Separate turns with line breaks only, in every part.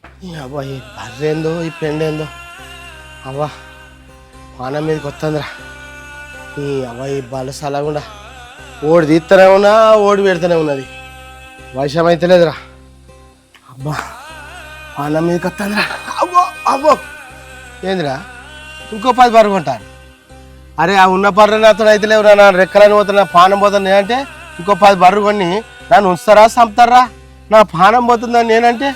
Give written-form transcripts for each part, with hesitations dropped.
అవ్వ ఈ బర్రేందో ఈ పెండేందో అవ్వ పానం మీదకి వస్తుందిరా. ఈ అవ్వ ఈ బల సలగుండా ఓడి తీస్తూనే ఉన్నా ఓడి పెడుతూనే ఉన్నది, వయసం అయితే లేదురా. అబ్బా పానం మీదకి వస్తుందిరా. అవ్వో అవ్వో ఏందిరా ఇంకో 10 బర్రె కొంటాను. అరే ఆ ఉన్న బర్రె నాతో అయితే లేవురా, నా రెక్కలని పోతున్నా పానం పోతుంది నేనంటే ఇంకో 10 బర్రె కొని నన్ను ఉంచుతారా చంపుతారా, నా పానం పోతుందని నేనంటే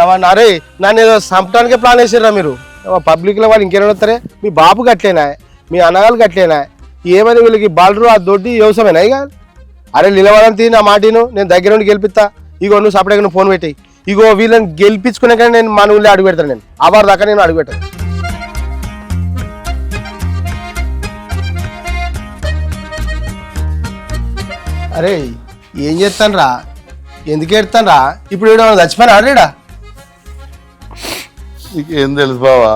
అవన్నీ. అరే నన్ను ఏదో చంపడానికే ప్లాన్ వేసారా మీరు. పబ్లిక్లో వాళ్ళు ఇంకేమైనా వస్తారే, మీ బాబు గట్లేనా, మీ అన్నగారు గట్లేనా, ఏమని వీళ్ళకి బాలరు ఆ దొడ్డి వ్యవసాయమేనా ఇక. అరే నిలవడంతి నా మాటిను, నేను దగ్గర నుండి గెలిపిస్తా. ఇగో నువ్వు సపరేట్గా నువ్వు ఫోన్ పెట్టి ఇగో వీళ్ళని గెలిపించుకునే కానీ నేను మన ఊళ్ళో అడుగు పెడతాను. నేను ఆవారు దాకా నేను అడుగు పెట్టాను. అరే ఏం చేస్తాను రా, ఎందుకు ఎడతాను రా, ఇప్పుడు ఏడో చచ్చిపోయినా ఆడేడా.
నీకేం తెలుసు బావా,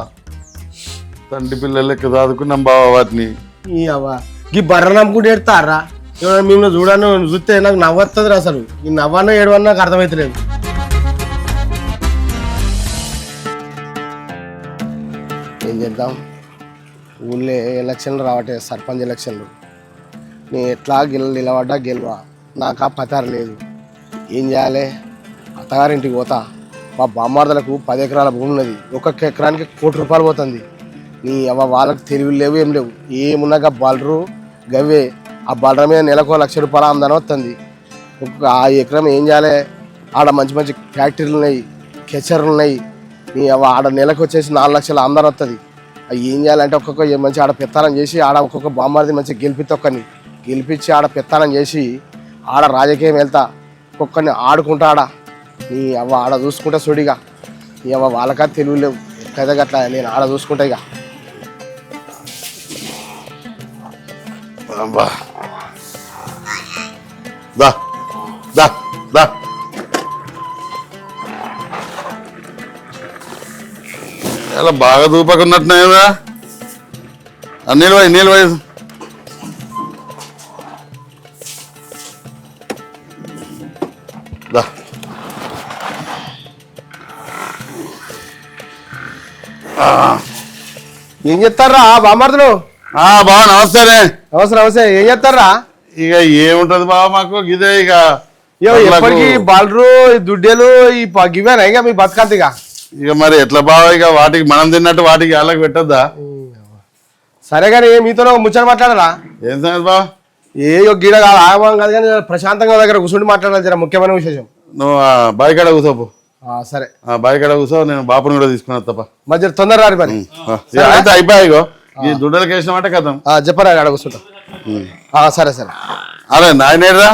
తండ్రి పిల్లలు లెక్క చదువుకున్నాం బావా వాటిని.
ఈ అవ్వ ఈ బర్ర నమ్ముకుంటే ఎడతారా, మేము చూడను చూస్తే నాకు నవ్వుతుంది రా. అసలు ఈ నవ్వన్నా ఏడవన్నా నాకు అర్థమవుతలేదు. ఏం చేద్దాం, ఊళ్ళో ఎలక్షన్లు రావటే సర్పంచ్ ఎలక్షన్లు. నేను ఎట్లా నిలబడ్డా గెలవా, నాకు ఆ పతారు లేదు. ఏం చేయాలి, అత్తగారింటికి పోతా. మా బామ్మార్దలకు 10 ఎకరాల భూమి ఉన్నది, ఒక్కొక్క ఎకరానికి ₹1 కోటి పోతుంది. నీ అవ్వ వాళ్ళకి తెలివి లేవు ఏం లేవు, ఏమున్నాక బలరు గవ్వే. ఆ బలర మీద నెలకు ₹1,00,000 ఆమ్దానం వస్తుంది. ఆ ఎకరం ఏం చేయాలి, ఆడ మంచి మంచి ఫ్యాక్టరీలు ఉన్నాయి, కెచర్లు ఉన్నాయి. నీ అవ్వ ఆడ నెలకు వచ్చేసి 4 లక్షల ఆమ్దానం వస్తుంది. అవి ఏం చేయాలంటే ఒక్కొక్క మంచి ఆడ పెత్తానం చేసి ఆడ ఒక్కొక్క బామ్మారిది మంచిగా గెలిపిత్తొక్కని గెలిపించి ఆడ పెత్తానం చేసి ఆడ రాజకీయం వెళ్తా, ఒక్కొక్కరిని ఆడుకుంటా ఆడ. నీ అవ్వ ఆడ చూసుకుంటా సుడిగా. నీ అవ్వ వాళ్ళకా తెలివి లేవు, ఎక్కడైతే గట్లా నేను ఆడ చూసుకుంటా. ఇక
దా దా దా ఇలా బాగా దూపకున్నట్టున్నాయి కదా. నీళ్ళు పోయి దా.
ఏం చెప్తారా బామ్మార్దులు?
బావ నమస్తేనే.
నమస్తే నమస్తే. ఏం చేస్తారా?
ఇక ఏముంటది బావ మాకు ఇదే. ఇక
ఎప్పటికీ బాలరు దుడ్డేలు ఈ గివేనా ఇక మీ బతకంతిగా.
ఇక మరి ఎట్లా బావ, ఇక వాటికి మనం తిన్నట్టు వాటికి వాళ్ళకి పెట్టద్దా?
సరే కానీ మీతో ముచ్చట మాట్లాడరా?
ఏం సంగతి బావ?
ఏ గీడ కాదు ఆగమం కాదు కానీ ప్రశాంతంగా దగ్గర కూర్చుండి మాట్లాడాలి, జర ముఖ్యమైన విశేషం.
నువ్వు బావి కాడ కూర్చోపు.
సరే
బావి కాడ కూర్చో, నేను బాపుని కూడా తీసుకున్నా తప్ప.
మధ్య తొందర రారు మరి.
అయితే అయిపోయాయి ఇగో ఈ దుడ్డలకి వేసినామంటే కథం.
చెప్పరా ఆడ కూర్చుంటా. సరే సరే.
అరే నాయనేరా.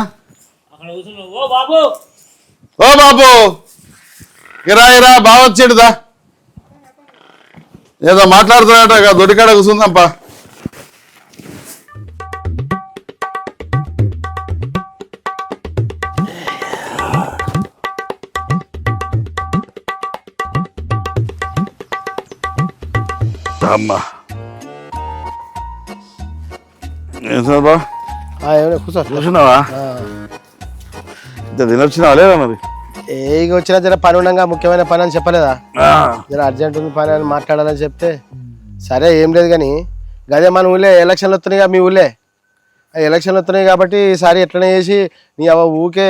ఓ బాబు ఇరా ఇరా, బాగా వచ్చేడుదా, ఏదో మాట్లాడుతున్నాడట, దొడ్డికాడ కూర్చుందాంపా. అమ్మా ఏం సార్ బా కూర్చున్నావా? ఇంత తినొచ్చినావా లేదా మరి?
ఇక వచ్చినా జర పని ఉండగా ముఖ్యమైన పని అని చెప్పలేదా, జర అర్జెంట్ ఉంది పని అని మాట్లాడాలని చెప్తే సరే ఏం లేదు. కానీ గదే మన ఊళ్ళే ఎలక్షన్లు వస్తున్నాయి, మీ ఊళ్ళే ఎలక్షన్లు వస్తున్నాయి కాబట్టి ఈసారి ఎట్లనే చేసి నీ ఊకే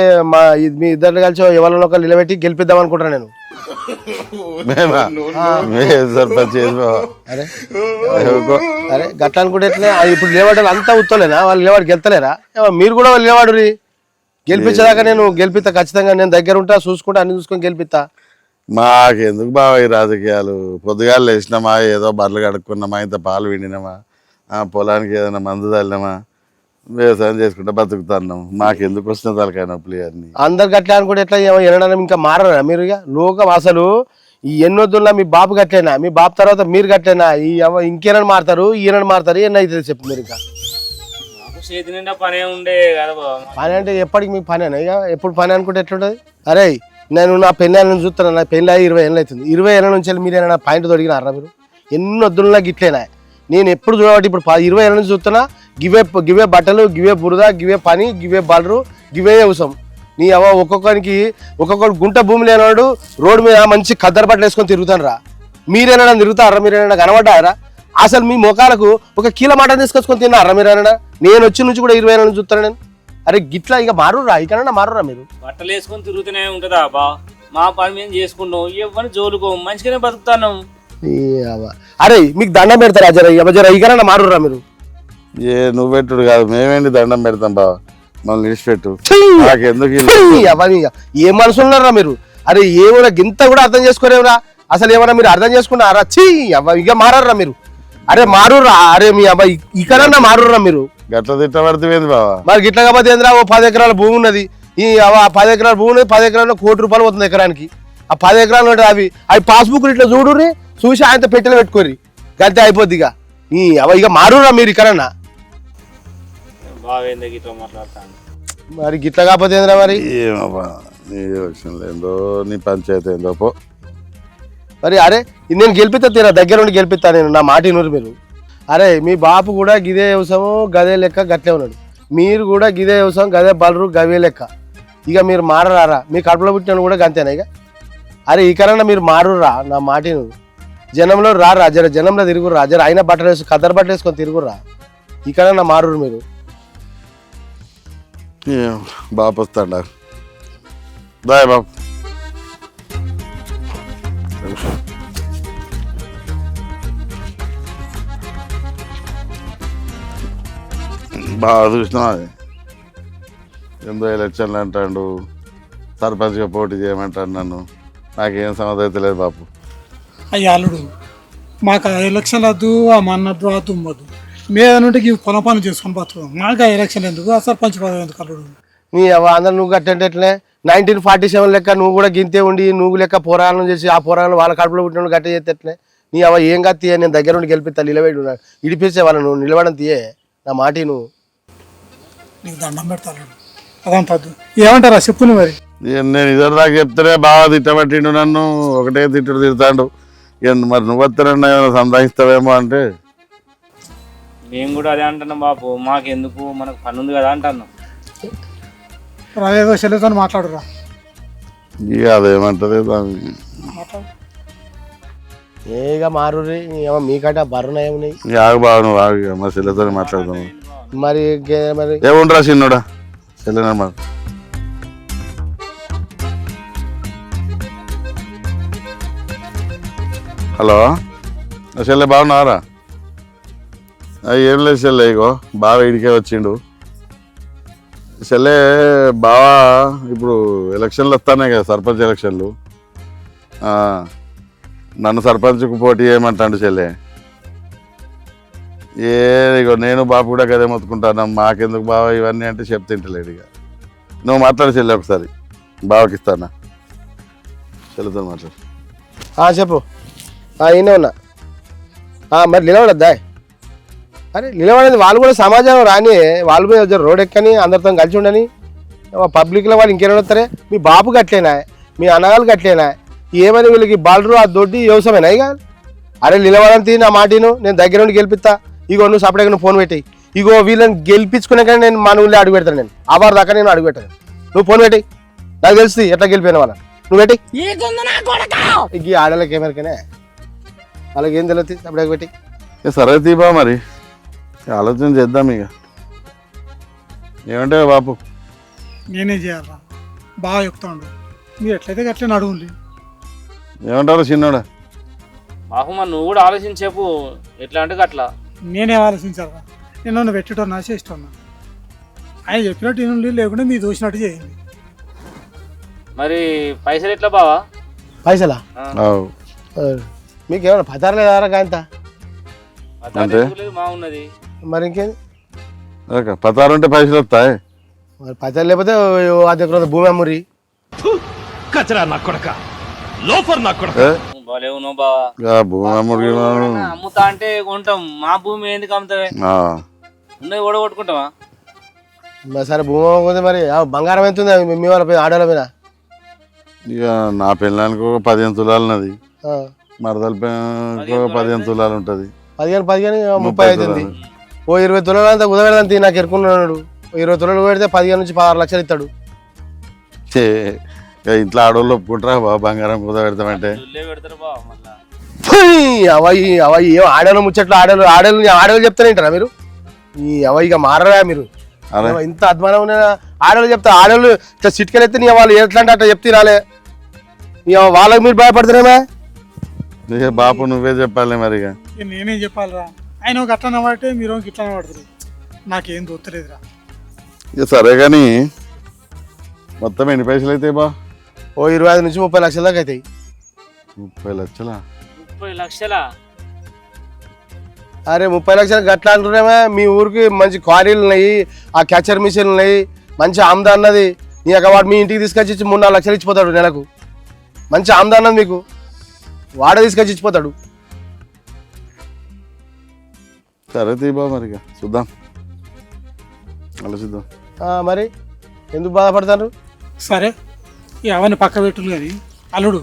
మీ ఇద్దరు కలిసి ఎవరిలో ఒకరు నిలబెట్టి గెలిపిద్దాం అనుకుంటున్నా నేను. అరే అరే గట్లా అనుకుంటే ఎట్లే, ఇప్పుడు లేవాడు అంతా ఉత్తలేనా, వాళ్ళు లేవాడు గెలుతలేరా? మీరు కూడా వాళ్ళు లేవాడు గెలిపించేదాకా నేను గెలిపిస్తా ఖచ్చితంగా. నేను దగ్గర ఉంటా, చూసుకుంటా, అన్ని చూసుకొని గెలిపిస్తా.
మాకెందుకు బావ ఈ రాజకీయాలు? పొద్దుగాలు వేసినామా, ఏదో బర్రెలు కడుక్కున్నామా, ఇంత పాలు విండినామా, పొలానికి ఏదైనా మందు చల్లినామా, వ్యవసాయం చేసుకుంటా బతుకుతున్నాం. మాకెందుకు వస్తున్న తలకాయ నొప్పులు అన్ని. అందరు
గట్లా అనుకుంటే ఎట్లా వినడం ఇంకా మారరా మీరు? ఇక లోకం అసలు ఈ ఎన్నొద్దున్నా మీ బాబు గట్లేనా, మీ బాబు తర్వాత మీరు గట్లేనా, ఈ ఇంకేనని మారుతారు, ఈయనని మారుతారు, ఎన్న అయితే చెప్పు మీరు. ఇంకా పని అంటే ఎప్పటికి మీకు పనేనా? ఇక ఎప్పుడు పని అనుకుంటే ఎట్లుంటది? అరే నేను నా పెళ్ళి నుంచి చూస్తున్నా, నా పెళ్ళి 20 ఏళ్ళు అవుతుంది. 20 ఏళ్ళ నుంచి మీరు ఏమైనా పాయింట్ తొడిగినారా మీరు? ఎన్నొద్దున్నా గిట్లేనా? నేను ఎప్పుడు చూడబట్టి ఇప్పుడు 20 ఏళ్ళ నుంచి చూస్తున్నా, గివే బట్టలు, గివే బురద, గివే పని, గివే బలరు, గివే అవసరం. నీ అవ్వ ఒక్కొక్కరు గుంట భూమి లేనివాడు రోడ్డు మీద మంచి కద్దరు బట్టలు వేసుకొని తిరుగుతాను రా. మీరేనా తిరుగుతారా? మీరేనా కనబడ్డారా? అసలు మీ ముఖాలకు ఒక కీల మాట తీసుకొచ్చుకొని తిన్నారా మీరేనా? నేను వచ్చి నుంచి కూడా 20 ఏళ్ళ నుంచి చూస్తాను నేను. అరే గిట్లా ఇక మారురా, ఇకనన్నా మారురా మీరు.
బట్టలు వేసుకొని తిరుగుతూనే ఉంటుందా బా? మా పని మేము చేసుకున్నాం, ఎవరిని జోలుకో, మంచిగానే బతుకుతాను.
అరే మీకు దండం పెడతారా జర ఇకనన్నా మారురా మీరు.
నువ్వు పెట్టుడు కాదు, మేమేంటి దండం పెడతాం బావ, మమ్మల్ని విడిచిపెట్టు. నాకెందుకు
ఏ మనుషులు ఉన్నారా మీరు? అరే ఏమైనా గింత కూడా అర్థం చేసుకోరేమరా? అసలు ఏమన్నా మీరు అర్థం చేసుకున్నారా? చీ అవ్వ ఇక మారర్రా మీరు. అరే మారురా, అరే మీ అబ్బాయి ఇకనన్నా మారురా మీరు.
గట్ల తిట్టబడితే బావా?
మరి గిట్ల కాకపోతే ఏంద్రా? ఓ 10 ఎకరాల భూమి ఉన్నది, ఈ 10 ఎకరాల భూమి ఉన్నది, 10 ఎకరాల్లో ₹1,00,00,000 పోతుంది ఎకరానికి. ఆ 10 ఎకరాలు ఉంటాయి, అవి పాస్బుక్ ఇట్లా చూడుర్రి, చూసి ఆయనతో పెట్టెలు పెట్టుకోర్రి, గంతే అయిపోద్ది. ఇక మారురా మీరు ఇకనన్నా. మరి గిట్ల కాకపోతే ఏంద్రా మరి?
ఏమబ్బా నీ యోచన ఏందో, నీ పంచాయతీ ఏందో పో.
మరి అరే నేను గెలిపిస్తా, తీరా దగ్గర ఉండి గెలిపిస్తా నేను, నా మాట నూరు మీరు. అరే మీ బాపు కూడా గిదే వ్యవసాయం గదే లెక్క గట్లే ఉన్నాడు, మీరు కూడా గిదే వ్యవసాయం గదే బలరు గవే లెక్క. ఇక మీరు మారరారా? మీ కడుపులో పుట్టిన కూడా గంతేనా ఇక? అరే ఇకనన్నా మీరు మారురా, నా మాట నువ్వు. జనంలో రారా, జర జనంలో తిరుగుర్రా, జర అయినా బట్టలు వేసు కద్దరు బట్టలు వేసుకొని తిరుగుర్రా, ఇకనన్నా మారురు మీరు.
బాపు వస్తాడా? బాయ్ బాబు. బాగా చూసినా ఎందో ఎలక్షన్లు అంటాడు, సర్పంచ్గా పోటీ చేయమంటాడు నన్ను. నాకేం సమస్య అయితే లేదు బాపు.
అయ్యా అల్లుడు, మాకు ఆ ఎలక్షన్ వద్దు, ఆ మన్నద్దు, ఆ తుమ్మద్దు. మీద నుండి పొలం పనులు చేసుకొని బతుకుతాం. మాకు ఆ ఎలక్షన్ ఎందుకు, ఆ సర్పంచ్ పదవి ఎందుకు అల్లుడు?
నీ అందరు నువ్వు గట్టంటే 1947 లెక్క నువ్వు కూడా గింతే ఉండి నువ్వు లెక్క పోరాలను చేసి ఆ పోరాలను వాళ్ళ కడుపులో పుట్టిన గట్ట చేస్తే నీ ఏం కాదు తీయ, నేను దగ్గర నుండి గెలిపిస్తా, నిలబడి ఇడిపించే వాళ్ళను నువ్వు నిలబడని తీయే, నా మాట నువ్వు.
నీకు దండం పెడతాను, అదంతా ఏమంటారా చెప్పు మరి.
నేను ఇద్దరు దాకా చెప్తేనే బాగా తిట్టబట్టిండు నన్ను, ఒకటే తిట్టుడు తిడతాడు. మరి నువ్వు వస్తానన్నా ఏమైనా సంపాదిస్తావేమో అంటే
మేము కూడా అదే అంటున్నాం బాపు, మాకెందుకు, మనకు పని ఉంది కదా అంటున్నాం.
ఏదో చెల్లెతో మాట్లాడురా.
ఇక అదేమంటది
ఏగా మారు మీకంటే బర్రున ఏమున్నాయి.
ఆగు బాగా, నువ్వు ఆగు, మా చెల్లెతో మాట్లాడదాం.
మరి మరి
ఏముండరా చిన్నోడా, చెల్లెనా మా. హలో చెల్లె, బాగున్నారా? ఏం లేదు చెల్లె, ఇగో బాగా ఇడికే వచ్చిండు. చెల్లె బావా ఇప్పుడు ఎలక్షన్లు వస్తున్నాయి కదా, సర్పంచ్ ఎలక్షన్లు. నన్ను సర్పంచ్కు పోటీ చేయమంటాడు చెల్లె. ఇగో నేను బాబు కూడా కదే మొత్తుకుంటాను, మాకెందుకు బావ ఇవన్నీ అంటే చెప్తింటలేడు. ఇక నువ్వు మాట్లాడు చెల్లె, ఒకసారి బావకి ఇస్తానా? చెల్లెతో మాట్లాడు.
చెప్పు. ఈయనే ఉన్నా. మరి నిలబడద్దా? అరే నిలబడేది వాళ్ళు కూడా సమాజం రాని, వాళ్ళు పోయి రోడ్ ఎక్కని అందరితో కలిసి ఉండని. పబ్లిక్లో వాళ్ళు ఇంకేమైనా వస్తారే? మీ బాబు గట్లేనా, మీ అన్నగారు గట్లేనా? ఏమని వీళ్ళకి బాలరు ఆ దొడ్డి వ్యవసాయమేనా ఇక? అరే నిలబడంతి, నా మాటిను, నేను దగ్గర నుండి గెలిపిస్తా. ఇగో నువ్వు సపరేట్గా నువ్వు ఫోన్ పెట్టాయి. ఇగో వీళ్ళని గెలిపించుకునే నేను మన ఊళ్ళో అడుగు పెడతాను, నేను ఆవారు దాకా నేను అడుగు పెట్టాను. నువ్వు ఫోన్ పెట్టాయి, నాకు తెలుస్తుంది ఎట్లా గెలిపోయిన వాళ్ళ. నువ్వు పెట్టి ఇక ఆడలకి ఏమరికనే వాళ్ళకి ఏం తెలియదు, సపరేట్గా పెట్టి.
సరే తీబా, మరి ఆలోచన చేద్దాం. ఇక ఏమంటే బాపు,
నేనే చేయాలా? బాగా చెప్తాడు, మీరు ఎట్లయితే అట్లనే అడుగుండి.
ఏమంటారు చిన్నోడా?
బాపు మరి నువ్వు కూడా ఆలోచించేపు, ఎట్లా అంటే అట్లా.
నేనే ఆలోచించాలా? నేను పెట్టేటోన్నా చేస్తున్నా, ఆయన చెప్పినట్టు ఏం లేకుండా మీరు చూసినట్టు చేయండి.
మరి పైసలు ఎట్లా బావా?
పైసలా? మీకు ఏమన్నా పదారు లేదా కాంత?
మా ఉన్నది
మరి ఇంకేంది?
పతారు ఉంటే పైసలు వస్తాయి.
మరి పైసలు లేకపోతే అది భూమి అమ్మురి.
భూమి అమ్ముతా అంటే కొంటాం, మా భూమి ఎందుకు అమ్ముతావే? ఉన్నది కూడా కొట్టుకుంటావా?
సరే భూమి అమ్ముకుంది, మరి బంగారం ఎంత ఉంది మీ వాళ్ళ ఆడవాళ్ళ మీద?
ఇక నా పిల్లలకి ఒక 15 తులాలు ఉన్నది, మరదల 15 తులాలు ఉంటుంది.
15 30 అవుతుంది. ఓ 20 తులాలు అంతా కుదరదంత నాకు ఎరుకున్నాడు. 20 తులాలు పెడితే 15 నుంచి 16 లక్షలు ఇస్తాడు.
ఇంట్లో ఆడవాళ్ళు ఒప్పుకుంటారా బాబా బంగారం కుద పెడతామంటే
దుల్లే పెడతారు బావ మళ్ళా.
అవ్వయి ఏం ఆడలు ముచ్చట్లు ఆడలు చెప్తానేంటారా మీరు ఈ అవ్వయిగా మారరా మీరు
అరే
ఏమో ఇంత అధ్వానం ఆడలు చెప్తా ఆడలు ఇట్లా చిట్కలు ఎత్తే నీ వాళ్ళు ఎట్లా అంటే అట్లా చెప్తే రాలే వాళ్ళకి మీరు భయపడతారేమే
ఇక బాపు నువ్వే చెప్పాలి మరి ఇక
ఇక నేనేం చెప్పాలిరా ఆయన ఒక అట్లా పడితే మీరు ఒక ఇట్లా పడుతుంది నాకేం దొత్తలేదురా.
ఇక సరే కానీ మొత్తం ఎన్ని పైసలు అయితే బా
ఓ 25 నుంచి 30 లక్షల దాకా అవుతాయి.
30 లక్షలా
30 లక్షలా?
అరే 30 లక్షలు గట్లా అంటున్నామే మీ ఊరికి మంచి క్వారీలు ఉన్నాయి ఆ క్యాచర్ మిషన్లు ఉన్నాయి మంచి ఆమ్దా అన్నది నీ యొక్క వాడు మీ ఇంటికి తీసుకొచ్చి 3-4 లక్షలు ఇచ్చిపోతాడు నెలకు మంచి ఆమ్దా అన్నది మీకు వాడే తీసుకొచ్చి ఇచ్చిపోతాడు.
సరే తీబా మరి ఇక చూద్దాం ఆలోచిద్దాం.
మరి ఎందుకు బాధపడతారు?
సరే ఇక అవన్నీ పక్క పెట్టులు కానీ అల్లుడు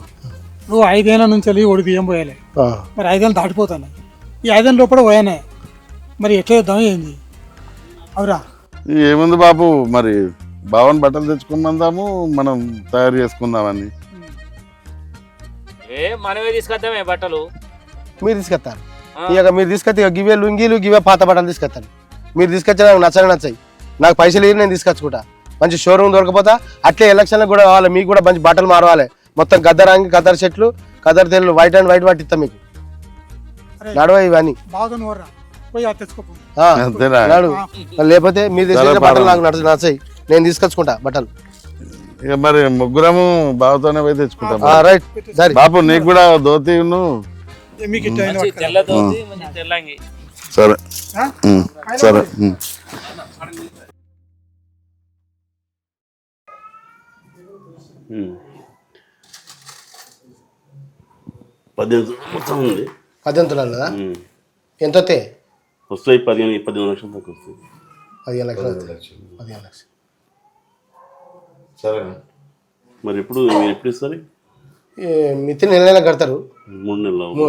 నువ్వు 5 ఏళ్ళ నుంచి వెళ్ళి ఒడి బియ్యం పోయాలి మరి 5 ఏళ్ళు దాటిపోతాను ఈ 5 ఏళ్ళ లోపల పోయానే మరి ఎట్లా చేద్దాం ఏంది అవురా?
ఏముంది బాబు మరి బావని బట్టలు తెచ్చుకుందాము మనం తయారు చేసుకుందామని.
మనమే తీసుకొద్దామే బట్టలు.
మీరు తీసుకొస్తారు ఇక మీరు తీసుకొస్తే ఇక గివే లుంగీలు గివే పాత బట్టలు తీసుకొస్తాను. మీరు తీసుకొచ్చా నాకు నచ్చాయి నాకు పైసలు ఇవి నేను తీసుకొచ్చుకుంటా మంచి షోరూమ్ దొరకపోతా అట్లే ఎలక్షన్లకు కూడా కావాలి మీకు కూడా మంచి బట్టలు మారవాలి మొత్తం గద్దరాంగి కద్దరు చెట్లు కద్దరు తెల్లు వైట్ అండ్ వైట్ పట్టిస్తా మీకు నడవ ఇవన్నీ
బాగా నోర్రా పోయి అది తెచ్చుకోపో
అంతేనా?
నాడు లేకపోతే మీరు తీసుకొచ్చిన బట్టలు నాకు నచ్చాయి నేను తీసుకొచ్చుకుంటా బట్టలు.
ఇక మరి ముగ్గురము బావతోనే పోయి తెచ్చుకుంటాం.
రైట్ సరే
బాబు నీకు కూడా ధోతి
మీకు ఇట్లా అయిన
మంచి తెల్ల దోతి మంచి తెల్లంగి.
సరే సరే
మొత్తం ఉంది
18 తులాలు కదా ఎంత వస్తాయి?
వస్తాయి 15 లక్షల దాకా వస్తాయి.
15 లక్షలు 15 లక్షలు
సరే
మరి మీరు ఎప్పుడు ఇస్తారు?
మిత్తి నెల కడతారు
3 నెలలు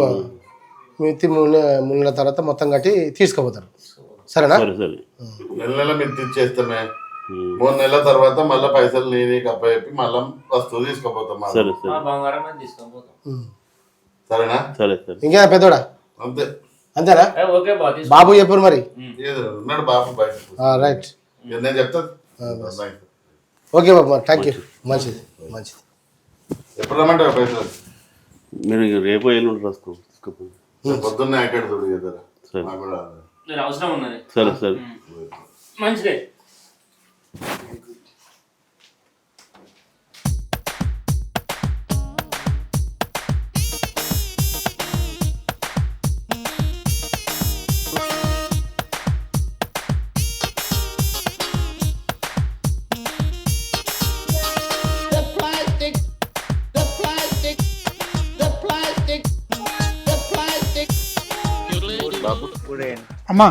మిత్తి 3 నెలల తర్వాత మొత్తం కట్టి తీసుకుపోతారు. సరేనా?
సరే సరే
నెల మిత్తి ఇచ్చేస్తామే 3 నెలల తర్వాత మళ్ళీ పైసలు నేనే కప్ప చెప్పి మళ్ళీ వస్తువు తీసుకుపోతాం.
సరే సరే
బంగారం తీసుకొని పోతాం.
సరేనా?
సరే సరే
ఇంకేనా పెద్దోడా?
అంతే
అంతేనా?
ఓకే బా తీసుకో.
బాబు చెప్పారు మరి
ఉన్నాడు బాబు బయట
రైట్
నేను చెప్తాను.
ఓకే బాబు మరి థ్యాంక్ యూ మంచిది మంచిది.
ఎప్పుడు రమ్మంటావు పైసలు?
మీరు ఇక రేపు ఎల్లుండి రాసుకో తీసుకుపోయి
పొద్దున్నే ఎక్కడ చూడు కదా.
సరే
నేను అవసరం ఉన్నది.
సరే సరే
మంచిదే.
అమ్మా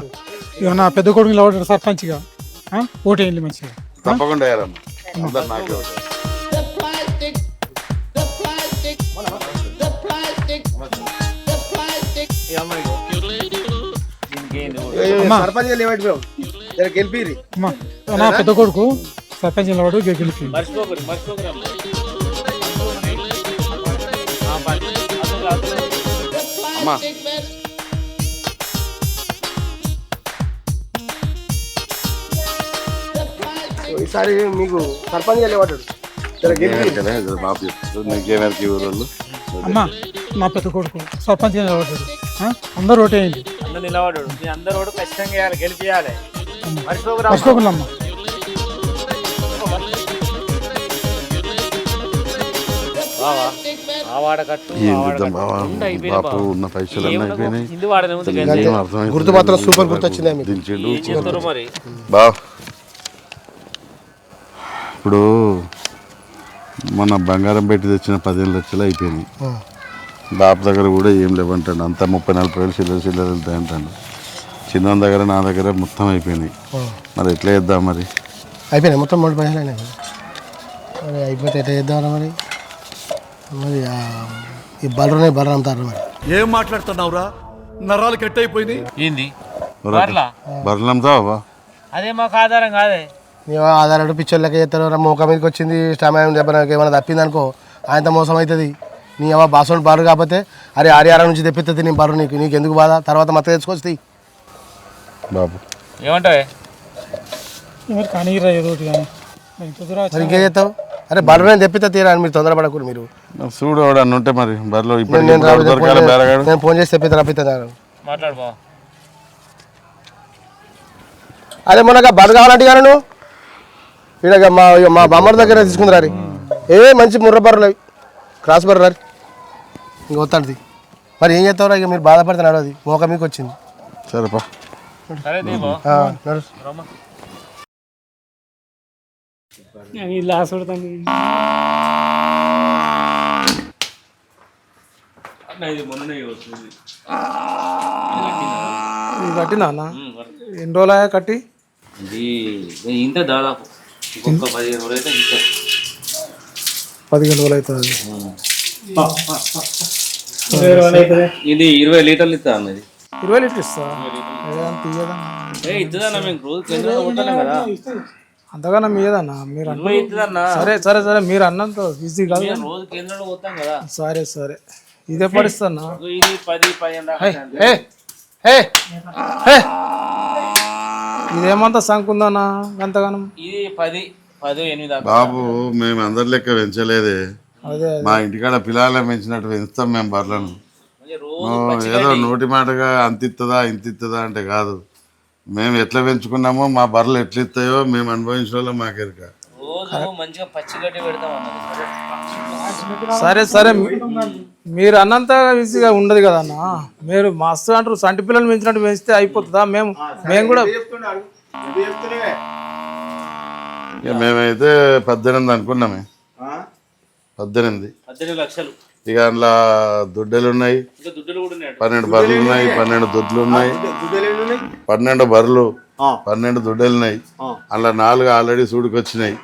ఇక నా పెద్ద కొడుకు నిలబడ్డాడు సర్పంచ్గా ఓటేయండి మంచిగా.
తప్పకుండా వేయాలమ్మా అందరు నాకే ఉంటారు.
సర్పంచ్ గెలిపి
అమ్మా నా పెద్ద కొడుకు సర్పంచ్ నిలబడు గెలిపి.
మర్చిపోకరు
అమ్మా
ఈసారి మీకు సర్పంచ్ వెళ్ళేవాడు
బాబు చెప్తారు నీకేమేరకి ఊరోళ్ళు.
అమ్మా నా పెద్ద కొడుకు సర్పంచ్ నిలబడ్డాడు అందరూ ఓటేయండి.
అందరు నిలబడు మీ అందరు కూడా ఖచ్చితంగా వేయాలి గెలిపియాలి. మర్చిపోకరా
మర్చిపోకుండా అమ్మా.
బాపు ఉన్న పైసలు అన్నీ అయిపోయినాయి.
హిందీ వాడనే ఉంది
ఏం అర్థమైంది?
గుర్తు మాత్రం సూపర్ గుర్తు వచ్చిందా మీకు?
దించిండు.
ఏం చేస్తారు మరి?
బా ఇప్పుడు మన బంగారం పెట్టి తెచ్చిన 15 లక్షలు అయిపోయినాయి. బాపు దగ్గర కూడా ఏం లేవంటాడు అంతా 30-40 వేలు చిల్లర వెళ్తాయి అంటాడు. చిన్న దగ్గర నా దగ్గర మొత్తం అయిపోయినాయి. మరి ఎట్లా చేద్దాం మరి?
అయిపోయినాయి మొత్తం 3 పైసలు అయినాయి మరి అయిపోతే ఎట్లా చేద్దాం మరి? మరి ఈ బలరం అమ్ముతారు మరి.
ఏం మాట్లాడుతున్నావురా? నరాలు కట్ అయిపోయింది.
ఏంది
బర్రెలు అమ్ముతావా?
అదే మాకు ఆధారం కాదే.
నీవు ఆధార్ పిచ్చోళ్ళకి చేస్తారు మోక మీదకి వచ్చింది స్టమయం దెబ్బ ఏమైనా తప్పింది అనుకో ఆయనతో మోసం అవుతుంది. నీ అవ్వ బాసోడు బర్రు కాకపోతే అరే ఆర్యారా నుంచి తెప్పిస్తుంది నీ బర్రు నీకు ఎందుకు బాధ తర్వాత మత తెచ్చుకొస్తాయి
బాబు.
ఏమంటావే
మరి కానీ ఏదో ఒకటి కానీ ఇంత దూరం
మరి ఇంకేం చేస్తావు? అరే బర్రు నేను తెప్పిస్తా తీరా అని మీరు తొందరపడకూడదు. మీరు
చూడు వాడు అన్న ఉంటే మరి బరిలో ఇప్పుడు
నేను
దొరకాలి బేరగాడు.
నేను ఫోన్ చేసి తెప్పిస్తాను.
మాట్లాడు బావ.
అదే మొన్న బర్రు కావాలంటే కానీ నువ్వు ఇక్కడ మా బామ్మర్ దగ్గర తీసుకుందిరా రీ మంచి ముర్ర బర్రెలు అవి క్రాస్ బర్రెలు రా ఇంక వస్తాడు. మరి ఏం చేస్తావురా ఇక మీరు బాధపడుతున్నాడు అది మోక మీకు వచ్చింది.
సరేపా
సరే దీపో
నడు.
ఇలా ఆసుడతాను
ఇది మొన్ననే వస్తుంది.
ఇది కట్టినా అన్న ఎన్ని రోజులు అయ్యా కట్టి?
ఇది ఇంత దాదాపు ఇంకొక 15 రోజులు అయితే ఇంకా
15 రోజులు అవుతుంది.
ఇది 20 లీటర్లు ఇస్తా అన్నది.
20 లీటర్ ఇస్తా
ఇద్దదన్నా మేము రోజు కేంద్రంలో ఉంటాం కదా.
అంతగానో మీదన్నా మీరు
ఇద్దదన్నా
సరే సరే సరే మీరు అన్నంత ఈజీ కాదు.
రోజు కేంద్రంలో పోతాం కదా.
సరే సరే ఇదే పడిస్తానా.
ఇది 10-15 దాకా
ఇదేమంతా సంకుందన్నా అంతగానం.
ఇది 10-8 దాకా.
బాబు మేము అందరి లెక్క పెంచలేదే.
అదే
మా ఇంటికాడ పిల్లలు పెంచినట్టు పెంచుతాం మేము బర్రెలను.
రోజు
ఏదో నోటి మాటగా అంత ఇస్తుందా ఇంత ఇస్తుందా అంటే కాదు. మేము ఎట్లా పెంచుకున్నామో మా బర్రెలు ఎట్లా ఇస్తాయో మేము అనుభవించిన వాళ్ళు మాకెరక.
రోజు మంచిగా పచ్చిగడ్డి పెడతాం అన్నది.
సరే సరే మీరు అన్నంత ఈజీగా ఉండదు కదా అన్న. మీరు మస్తు అంటారు సంటి పిల్లలు పెంచినట్టు పెంచితే అయిపోతుందా? మేము కూడా
ఇక మేమైతే 18 అనుకున్నామే. 18
లక్షలు.
ఇక అందులో దుడ్డలు ఉన్నాయి,
ఇంకా దుడ్డులు కూడా ఉన్నాయి.
12 బర్రెలు ఉన్నాయి, 12 దుడ్లు ఉన్నాయి, 12 బర్రెలు 12 దుడ్డలు ఉన్నాయి. అందులో 4 ఆల్రెడీ సూడికి వచ్చినాయి.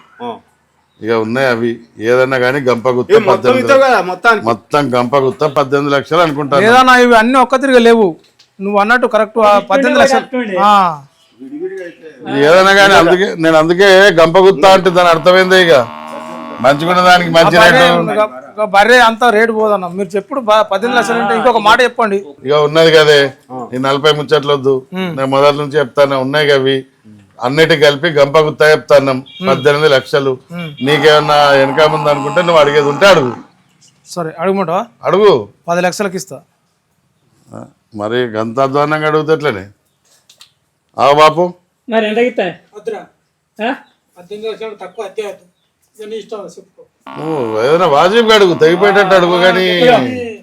ఇక ఉన్నాయి అవి ఏదన్నా కానీ గంప గుత్త 18 మొత్తం గంప గుత్త 18 లక్షలు అనుకుంటాను.
ఏదన్నా ఇవి అన్ని ఒక్క తిరిగి లేవు నువ్వు అన్నట్టు కరెక్ట్ 18 లక్షలు.
ఏదన్నా కానీ అందుకే గంప గుత్త అంటే దాని అర్థమైందే. ఇక మంచిగున్న దానికి మంచి రేటు.
బర్రె అంత రేటు పోదన్న. మీరు చెప్పుడు 18 లక్షలు అంటే ఇంకొక మాట చెప్పండి.
ఇక ఉన్నది కదే ఈ 40 ముచ్చట్లొద్దు. నేను మొదటి నుంచి చెప్తాను ఉన్నాయి అవి అన్నిటి కలిపి గంప గుత్త చెప్తాను 18 లక్షలు. నీకేమన్నా వెనక ముందు అనుకుంటే నువ్వు అడిగేది ఉంటే అడుగు.
సరే అడుగుమంటావా?
అడుగు.
10 లక్షలకి ఇస్తా.
మరి గంత అధ్వానంగా అడుగుతట్లేనే బాపు.
మరి ఎంత ఇస్తా? 18 లక్షలు తక్కువ
నువ్వు ఏదైనా వాజిబ్గా అడుగు, తెగిపోయేటట్టు అడుగు. కానీ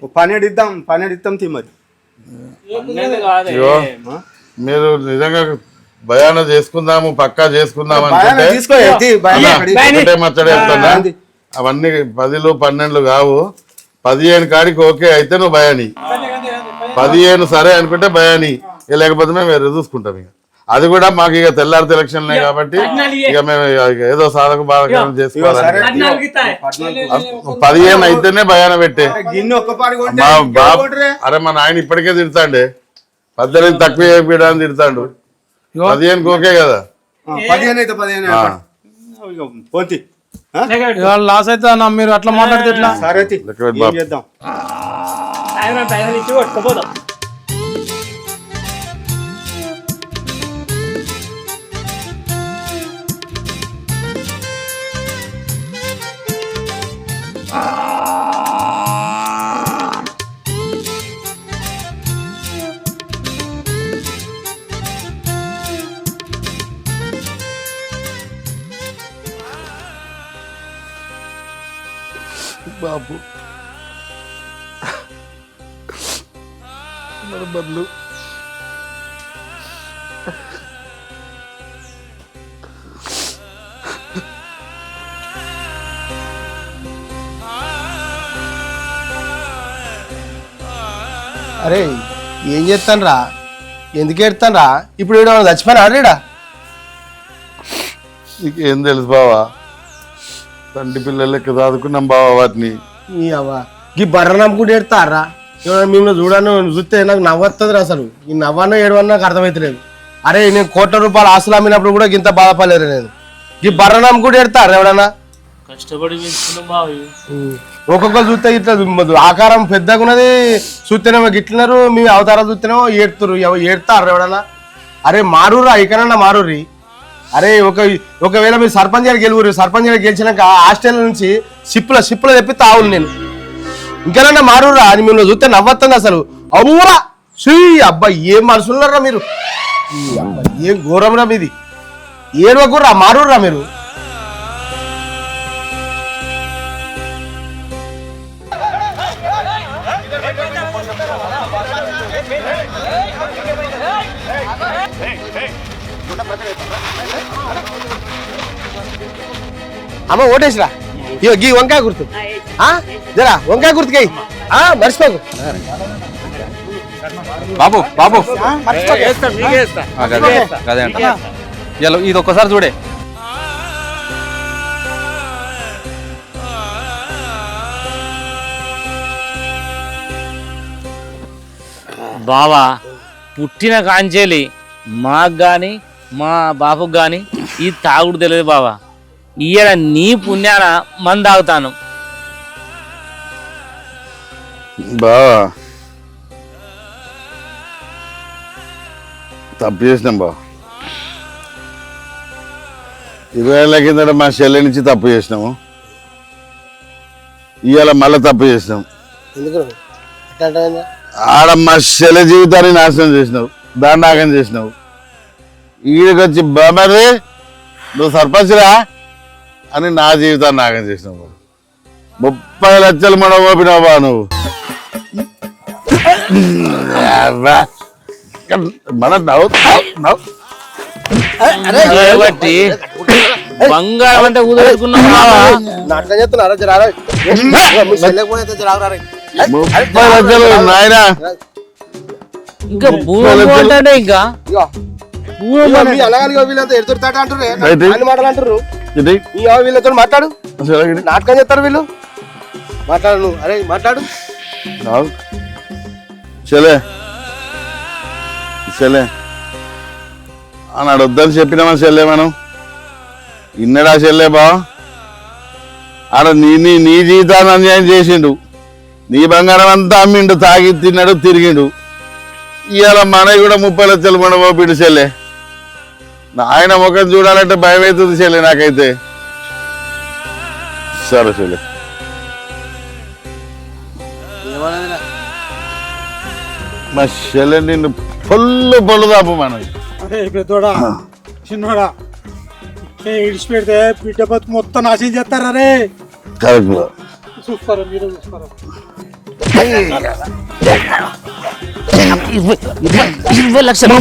12 ఇద్దాం తీ మరి.
ఇగో మీరు నిజంగా భయాన చేసుకుందాము పక్కా చేసుకుందాం అనుకుంటే ఒకటే మచ్చడే చెప్తున్నా. అవన్నీ 10, 12 కావు. 15 కాడికి ఓకే అయితే నువ్వు భయాని. 15 సరే అనుకుంటే భయాని. లేకపోతే మేము వేరే చూసుకుంటాం. ఇక అది కూడా మాకు ఇక తెల్లారి ఎలక్షన్లే కాబట్టి ఇక మేము ఏదో సాధక బాధకం చేసుకోవాలి. 15 అయితేనే భయాన పెట్టే. అరే మా నాయన ఇప్పటికే తిడతాండే 18 తక్కువ చేయడానికి తిడతాడు. 15 ఓకే కదా.
15
లాస్ అయితే అన్న మీరు అట్లా మాట్లాడితే ఎట్లా?
సరే
చేద్దాం. బాబు మన బదులు
అరే ఏం చేస్తాను రా? ఎందుకు ఏడుతాను రా? ఇప్పుడు ఏడా చచ్చిపోయినా ఆడేడా?
నీకేం తెలుసు బావా? తండ్రి పిల్లలకి చదువుకున్నాం బావా వాటిని.
ఈ బర్ర నమ్ముకుంటే ఏడతారా? మిమ్మల్ని చూస్తే నాకు నవ్వుతుంది అసలు. ఈ నవ్వన్నా ఏడవన్నా నాకు అర్థమవుతలేదు. అరే నేను ₹1,00,00,000 ఆస్తులు అమ్మినప్పుడు కూడా ఇంత బాధపడలేరు నేను. ఈ బర్రనాం కూడా ఎడతారు ఎవడన్నా
కష్టపడి పెంచుకున్నాం బావి.
ఒక్కొక్కరు చూస్తే ఇట్లా ఆకారం పెద్దగా ఉన్నది చూస్తేనేమో గిట్లున్నారు మీ అవతారాలు చూస్తేనేమో ఏడుతురు ఏడతారు ఎవడన్నా. అరే మారురా ఇకనన్నా మారుర్రి. అరే ఒకవేళ మీరు సర్పంచ్ గారు గెలువురు, సర్పంచ్ గారు గెలిచినాక హాస్టల్ నుంచి షిప్పులో తెప్పి తావులు నేను ఇంకనన్నా మారురా అని మిమ్మల్ని చూస్తే నవ్వుతుంది అసలు. అవ్వా శ్రీ అబ్బా ఏం మనుషులున్నారా మీరు, ఏం ఘోరంరా మీది. ఏడవకుర్రా మారుర్రా మీరు. అమ్మ ఓటేసిరా ఇగో గీ వంకాయ గుర్తు జరా వంకాయ గుర్తుకై మర్చిపోకు
బాబు బాబు అదే అంట ఇది ఒక్కసారి చూడే.
బావా పుట్టిన కాంచేలి మాకు గాని మా బాపుకు గాని ఈ తాగుడు తెలియదు బావా. ఇయ్యాల నీ పుణ్యాన మంది తాగుతాను.
బావా తప్పు చేసినాం బావ. 20 ఏళ్ళ కిందట మా చెల్లె నుంచి తప్పు చేసినాము, ఇవాళ మళ్ళీ తప్పు చేసినాం. ఆడ మా చెల్లె జీవితాన్ని నాశనం చేసినావు, దాండాగం చేసినావు. ఈడికి వచ్చి బామర్రి నువ్వు సర్పంచ్రా అని నా జీవితాన్ని నాగం చేసినావు. 30 లక్షలు మన ఓపినావు బా నువ్వు. మన
బట్టి బంగారం అంటే ఊదలుకున్నావు బావా.
నాటకం చేస్తున్నారా జరా
30 లక్షలు నాయన.
ఇంకా భూమి అంటే ఇంకా
వీళ్ళంతా ఎడుతుతాట అంటారు మాటలు అంటారు. వీళ్ళతో మాట్లాడు, నాటకం చేస్తారు వీళ్ళు. మాట్లాడు నువ్వు, అరే మాట్లాడు.
చెలే చెలే అన్నాడు వద్దని చెప్పినామా చెల్లే మనం. ఇన్నడా చెల్లే బా ఆడ నీ జీవితాన్ని అన్యాయం చేసిండు, నీ బంగారం అంతా అమ్మిండు, తాగి తిన్నాడు తిరిగిండు. ఇవాళ మనవి కూడా 30 లక్షలు మన ఓపిడు చెల్లె. ఆయన ముఖం చూడాలంటే భయం అవుతుంది చెల్లె నాకైతే. సరే చెల్లె మా చెల్లె నిన్ను పొల్లు దాపు మనవి.
అరే పెద్దోడా చిన్నోడా ఇడిచి పెడితే బిడ్డ బతు మొత్తం నాశనం చేస్తారు. అరే
కరెక్ట్
చూస్తారా మీరు చూస్తారా.
20 లక్షలు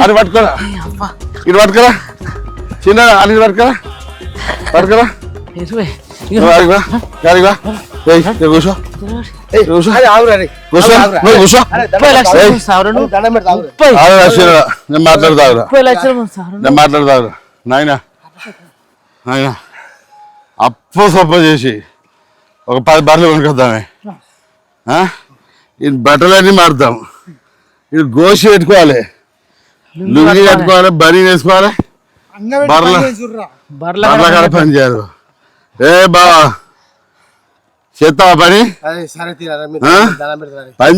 అది పట్టుకోరా, ఇది పట్టుకోరా చిన్న అది పట్టుకోరా పట్టుకోరా. కూర్చో నేను మాట్లాడతావురా, నేను మాట్లాడతావురా నాయన. నాయన అప్పు సొప్ప చేసి ఒక 10 బర్రెలు కొనుక్కొద్దామే. ఇది బట్టలన్నీ మారుతాం, ఇది గోసి పెట్టుకోవాలి, లుంగి కట్టుకోవాలి, బరీ వేసుకోవాలి, బర్ల కాడ పని చేయాలి. ఏ బావా చేస్తావా పని? పని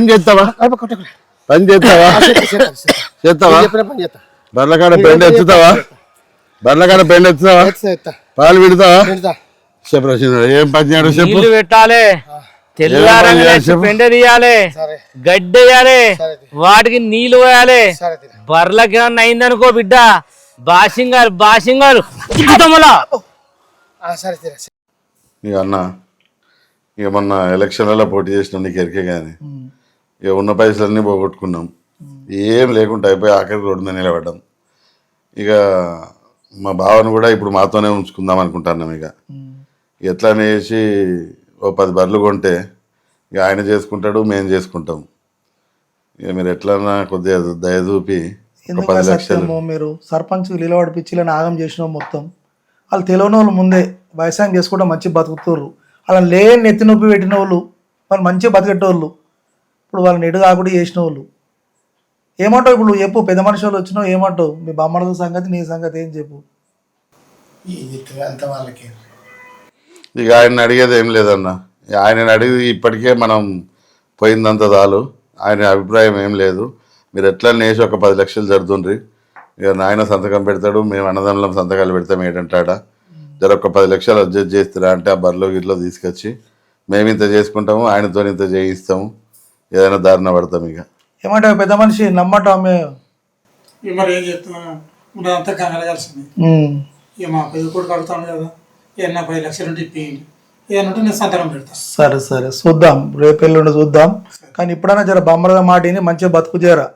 చేస్తావా? బర్ల కాడ పెండ ఎత్తుతావా? పాలు విడతావా? చెప్పు ఏం పని చేయడం చెప్పు.
పెట్టాలి, పెండ తీయాలి, గడ్డి వేయాలి, వాటికి నీళ్లు పోయాలి. బర్లకి ఏమన్నా అయిందనుకో బిడ్డ బాసింగారు
ఇక అన్న ఇక మొన్న ఎలక్షన్లలో పోటీ చేసినాం నీకు ఎరికే కానీ ఇక ఉన్న పైసలన్నీ పోగొట్టుకున్నాం, ఏం లేకుండా అయిపోయి ఆఖరికి రోడ్డు మీద నిలబడ్డాం. ఇక మా బావను కూడా ఇప్పుడు మాతోనే ఉంచుకుందాం అనుకుంటున్నాం. ఇక ఎట్లా అనేసి ఓ 10 బర్రెలు కొంటే ఇక ఆయన చేసుకుంటాడు, మేము చేసుకుంటాం. ఇక మీరు ఎట్లన్నా కొద్దిగా దయ చూపి ఒక
ఎందుకు
10 లక్షలు.
సత్యము మీరు సర్పంచ్ నిలబడిపించి ఇలా నాగం చేసినాం మొత్తం. వాళ్ళు తెలియని వాళ్ళు ముందే వ్యవసాయం చేసుకుంటే మంచి బతుకుతుర్రు. అలా లేని నెత్తి నొప్పి పెట్టిన వాళ్ళు వాళ్ళు మంచిగా బతికెట్టేవాళ్ళు. ఇప్పుడు వాళ్ళని ఎడు కాకుండా చేసిన వాళ్ళు ఏమంటావు? ఇప్పుడు నువ్వు చెప్పు, పెద్ద మనిషి వాళ్ళు వచ్చినావు ఏమంటావు? మీ బామ్మల సంగతి నీ సంగతి ఏం చెప్పు.
అంత వాళ్ళకి
ఇక ఆయన అడిగేది ఏం లేదన్న. ఆయన అడిగి ఇప్పటికే మనం పోయిందంత చాలు. ఆయన అభిప్రాయం ఏం లేదు. మీరు ఎట్లా నేసి ఒక 10 లక్షలు జరుగుతుండ్రి. ఇక నాయన సంతకం పెడతాడు, మేము అన్నదమ్ములం సంతకాలు పెడతాం ఏంటంటాడా. జర ఒక 10 లక్షలు అడ్జస్ట్ చేస్తారా అంటే ఆ బర్లో గిట్లో తీసుకొచ్చి మేము ఇంత చేసుకుంటాము, ఆయనతో ఇంత చేయిస్తాము, ఏదైనా దారిన పడతాం. ఇక
ఏమంటావు పెద్ద మనిషి? నమ్మటం
మరి ఏం చెప్తున్నా అంతా కనగలగాల్సింది. ఇక మా పెద్ద కొడుకు అడుగుతాను కదా, ఏమన్నా 10 లక్షలు ఉంటే ఇప్పిండి, ఏదన్నా నేను సంతకం పెడతాను.
సరే సరే చూద్దాం, రేపు ఎల్లుండి చూద్దాం. కానీ ఇప్పుడైనా జర బొమ్మల మాటిని మంచిగా బతుకు చేరా.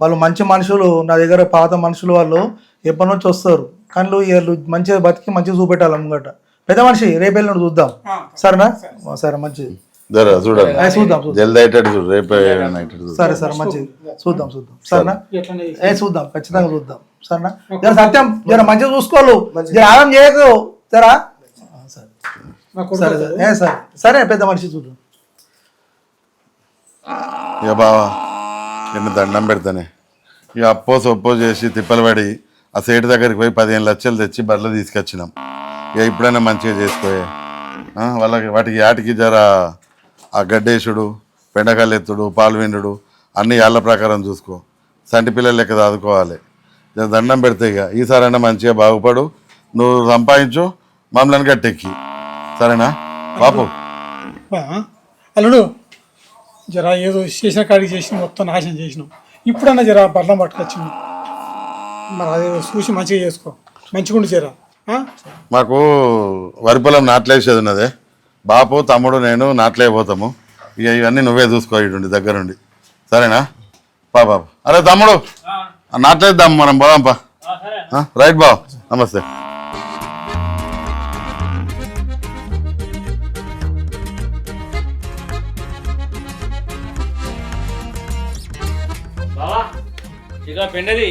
వాళ్ళు మంచి మనుషులు, నా దగ్గర పాత మనుషులు వాళ్ళు ఎప్పటి నుంచి వస్తారు. కానీ వీళ్ళు మంచిగా బతికి మంచిగా చూపెట్టాలి ముంగట. పెద్ద మనిషి రేపు ఎల్లుండి చూద్దాం, సరేనా? సరే మంచిది,
జర చూడండి,
చూద్దాం
జల్దీ అయ్యేటట్టు చూడు, రేపు నైట్ చూడు.
సరే సరే మంచిది, చూద్దాం సరేనా? చూద్దాం, ఖచ్చితంగా చూద్దాం, సరేనా? జర సత్యం జర మంచిగా చూసుకోవాలి, జర ఆగం చేయకు జరా. సరే సరే సరే పెద్ద మనిషి చూద్దాం.
ఇక బావా ఎన్ని దండం పెడతానే. ఇక అప్పో సొప్పో చేసి తిప్పలు పడి ఆ సేటు దగ్గరికి పోయి 15 లక్షలు తెచ్చి బర్రెలు తీసుకొచ్చినాం. ఇక ఇప్పుడైనా మంచిగా చేసుకోయే. వాళ్ళకి వాటికి జర ఆ గడ్డేసుడు, పెండకాయలు ఎత్తుడు, పాలు విండుడు అన్నీ ఏళ్ళ ప్రకారం చూసుకో. సంటి పిల్లలు లెక్క చదువుకోవాలి. దండం పెడితే ఇక ఈసారైనా మంచిగా బాగుపడు, నువ్వు సంపాదించు, మమ్మల్ని గట్టెక్కి, సరేనా బాపు?
అల్లుడు జర ఏదో చేసిన కాడికి చేసిన మొత్తం నాశనం చేసినాం. ఇప్పుడన్నా జర బట్టం పట్టుకొచ్చినాం. మరి అదే చూసి మంచిగా చేసుకో, మంచిగా జరా.
మాకు వరి పొలం నాట్లేసేది ఉన్నదే. బాపు, తమ్ముడు, నేను నాట్లేకపోతాము. ఇక ఇవన్నీ నువ్వే చూసుకో ఇటుండి దగ్గరుండి, సరేనా? బాబు అరే తమ్ముడు నాట్లేద్దాం, మనం పోదాంపా. రైట్ బాబు, నమస్తే.
బావా ఇక పెండది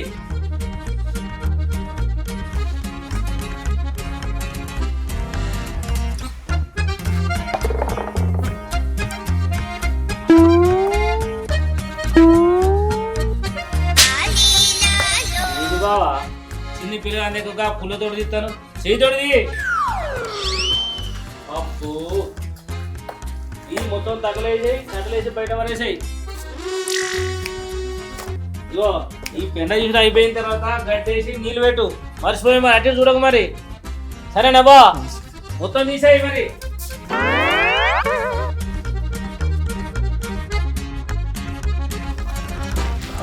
బావా. చిన్ని పిల్లలు ఒక పుల్లతోటి తీస్తాను, చేయితోటిది. అప్పు ఇది మొత్తం తగలేసి బయట పడేసాయి. ఇగో ఈ పెండ చూసి అయిపోయిన తర్వాత గట్టేసి నీళ్ళు పెట్టు. మర్చిపోయి మరి అట్టే చూడకు మరి, సరేనా బా? మొత్తం తీసేయి మరి.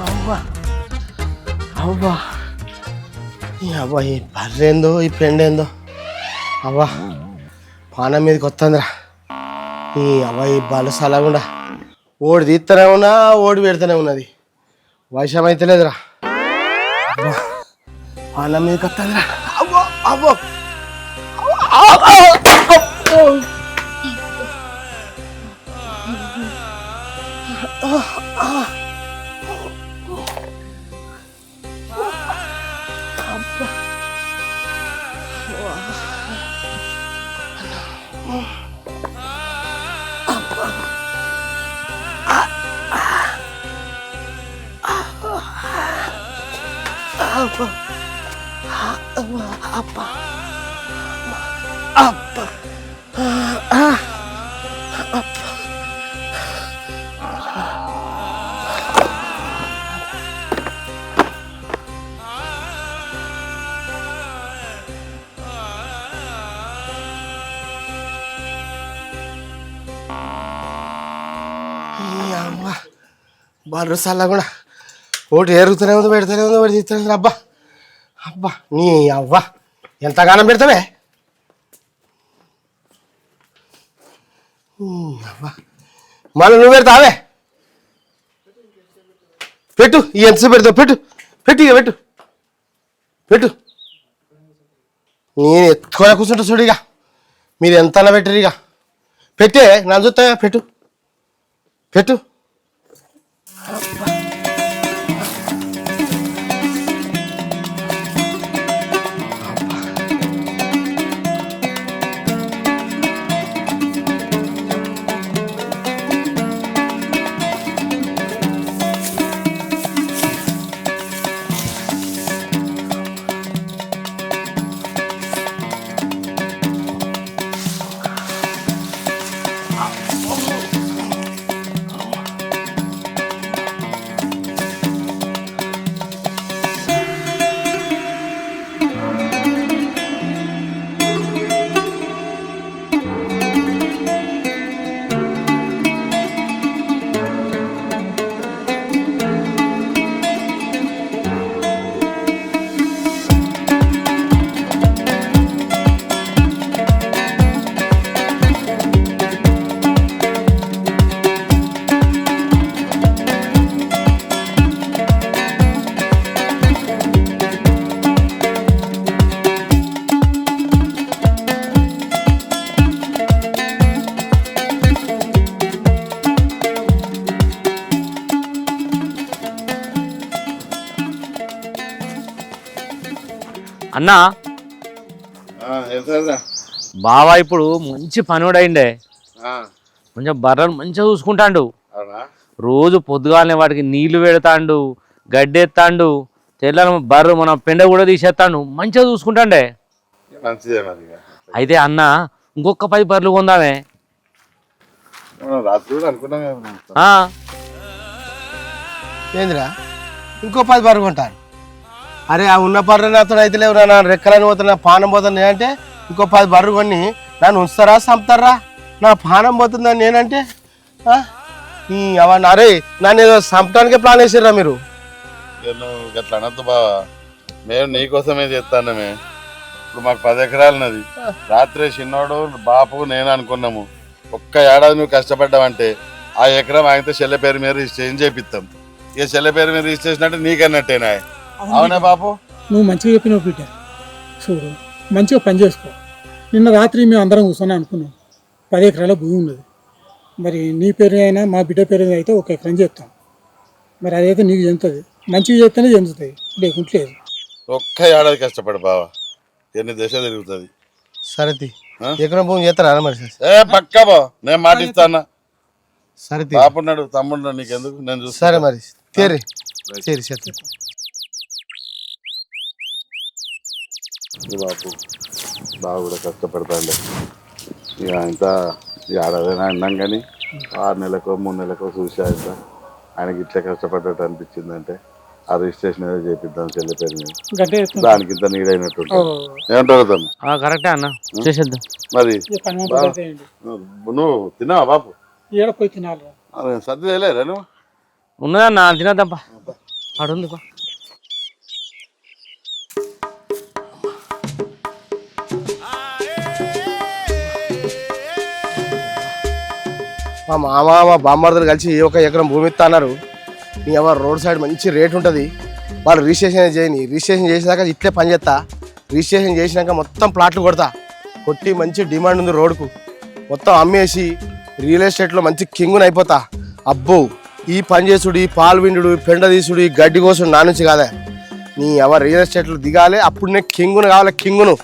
అవ్వా అవ్వా ఈ అవ్వ ఈ బర్రేందో ఈ పెండేందో అవ్వా పానం మీదకి వస్తుందిరా. ఈ అవ్వ ఈ బలసలగుండా ఓడి తీస్తూనే ఉన్నా, ఓడి పెడుతూనే ఉన్నది. వయసం అయితే లేదురా. పానం మీదకి వస్తుందిరా. అవ్వో అవ్వో బాలు సల్లా కూడా ఒకటి ఏరుగుతూనే ఉంది, పెడుతూనే ఉంది, ఒకటి తీస్తూనే. అబ్బా అబ్బా నీ అవ్వ ఎంతగానం పెడతావే. అవ్వ మళ్ళీ నువ్వు పెడతావే. పెట్టు, ఎంత పెడతావు పెట్టు, పెట్టు ఇక పెట్టు పెట్టు. నేను ఎత్తుకొని కూర్చుంటా చూడు. ఇక మీరు ఎంతలా పెట్టరు, ఇక పెట్టే నన్ను చూస్తా. పెట్టు పెట్టు.
అన్నా బావా ఇప్పుడు మంచి పనివాడైండే, కొంచెం బర్రెలు మంచిగా చూసుకుంటాండు. రోజు పొద్దుగాలనే వాటికి నీళ్లు పెడతాండు, గడ్డి ఎత్తాండు, తెల్లని బర్రె మన పెండ కూడా తీసేస్తాడు, మంచిగా చూసుకుంటాండే.
మంచిదే మరి.
అయితే అన్న ఇంకొక 10 బర్రెలు కొందామే.
రాత్రి కూడా అనుకున్నాం.
ఏందిరా ఇంకో 10 బర్రెలు కొంటాను? అరే ఆ ఉన్న బర్రెని అతను అయితే లేవురా, నా రెక్కలని పోతున్నా, పానం పోతున్నా అంటే ఇంకో 10 బర్రెలు కొని నన్ను ఉంచుతారా చంపుతారా? నా పానం పోతుందని నేనంటే అవన్నీ అరే నన్ను ఏదో చంపడానికే ప్లాన్ వేసారా మీరు?
నువ్వు అట్లా అనొద్దు బావా, మేము నీకోసమే చేస్తానమే. ఇప్పుడు మాకు 10 ఎకరాలు ఉన్నది. రాత్రి చిన్నోడు బాపు నేను అనుకున్నాము, ఒక్క ఏడాది నువ్వు కష్టపడ్డావంటే ఆ ఎకరం ఆయనతో చెల్లె పేరు మీద రిజిస్ట్రేషన్ చేపిస్తాం. ఇక చెల్లె పేరు మీద రిజిస్ట్రేషన్ అంటే నీకన్నట్టేనా? అవునా బాపు?
నువ్వు మంచిగా చెప్పినావు బిడ్డ. చూడు మంచిగా పని చేసుకో. నిన్న రాత్రి మేము అందరం కూర్చొని అనుకున్నాం 10 ఎకరాల భూమి ఉన్నది. మరి నీ పేరు అయినా మా బిడ్డ పేరు అయితే 1 ఎకరం చేస్తాం. మరి అదైతే నీకు చెందుతుంది, మంచిగా చేస్తేనే చెందుతుంది, లేకుంటే లేదు.
ఒక్క ఏడాది కష్టపడు బావా, ఎన్ని దశ తిరుగుతుంది.
సరే ఎకరం భూమి చేస్తారా మరి?
పక్కా బా, నేను మాటిస్తానా.
సరే
బాపున్నాడు, తమ్ముడు, నీకెందుకు, నేను చూస్తా.
సరే మరి తీరి సరే.
బాపు బాగా కూడా కష్టపడతాండే. ఇక ఇంత ఏడాదైనా అన్నాం కానీ 6 నెలలకో 3 నెలలకో చూసి ఆయనకి ఇట్లా కష్టపడ్డట్టు అనిపించిందంటే ఆ రిజిస్ట్రేషన్ ఏదో చేపిద్దాం చెల్లి పేరు మీద, దానికి ఇంత నీడైనట్టు ఏమంటారు తను?
కరెక్టే అన్న, చేసేద్దాం.
మరి నువ్వు తిన్నావా బాపు?
ఏడపోయి తినాలి.
సర్ది వేయలేరా నువ్వు?
ఉన్నదన్నా తినద్దప్ప, అడుంది.
మా మామ మా బామ్మర్దలు కలిసి 1 ఎకరం భూమి ఇస్తా అన్నారు. నీ ఎవరు రోడ్ సైడ్ మంచి రేట్ ఉంటుంది, వాళ్ళు రిజిస్ట్రేషన్ చేయని, రిజిస్ట్రేషన్ చేసినాక ఇట్లే పని చేస్తా, రిజిస్ట్రేషన్ చేసినాక మొత్తం ప్లాట్లు కొట్టి మంచి డిమాండ్ ఉంది రోడ్కు, మొత్తం అమ్మేసి రియల్ ఎస్టేట్లో మంచి కింగుని అయిపోతా. అబ్బో ఈ పని చేసుడు, ఈ పాలు విండు, పెండ తీసుడు, ఈ గడ్డి కోసుడు నా నుంచి కాదా, నీ ఎవరు రియల్ ఎస్టేట్లో దిగాలి, అప్పుడు నేను కింగును కావాలి, కింగును.